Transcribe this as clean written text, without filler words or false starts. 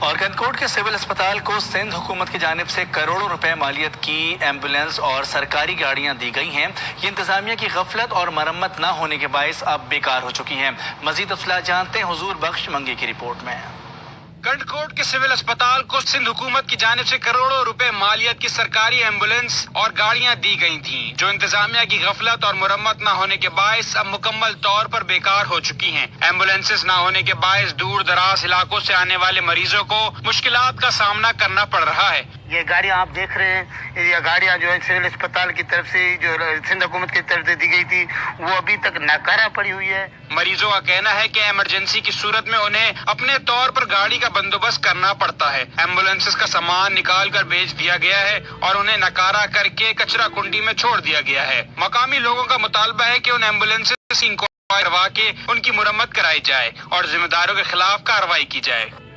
और गनकोट के सिविल अस्पताल को सिंध हुकूमत की जानिब से करोड़ों रुपए मालियत की एम्बुलेंस और सरकारी गाड़ियां दी गई हैं। ये इंतजामिया की गफलत और मरम्मत न होने के बायस अब बेकार हो चुकी हैं। मजीद तफसीलात जानते हैं हुजूर बख्श मंगी की रिपोर्ट में। गंडकोट के सिविल अस्पताल को सिंध हुकूमत की जानिब से करोड़ों रुपए मालियत की सरकारी एम्बुलेंस और गाड़ियां दी गई थीं, जो इंतजामिया की गफलत और मुरम्मत न होने के बायस अब मुकम्मल तौर पर बेकार हो चुकी हैं। एम्बुलेंसेस न होने के बायस दूर दराज इलाकों से आने वाले मरीजों को मुश्किलात का सामना करना पड़ रहा है। ये गाड़ियां आप देख रहे हैं, ये गाड़ियां जो है सिविल अस्पताल की तरफ से जो सिंध हुकूमत की तरफ से दी गई थी, वो अभी तक नाकारा पड़ी हुई है। मरीजों का कहना है कि इमरजेंसी की सूरत में उन्हें अपने तौर पर गाड़ी का बंदोबस्त करना पड़ता है। एम्बुलेंसेस का सामान निकाल कर बेच दिया गया है और उन्हें नकारा करके कचरा कुंडी में छोड़ दिया गया है। मकामी लोगों का मुतालबा है कि उन एम्बुलेंसेस की इंक्वायरी करवा के उनकी मुरम्मत कराई जाए और जिम्मेदारों के खिलाफ कार्रवाई की जाए।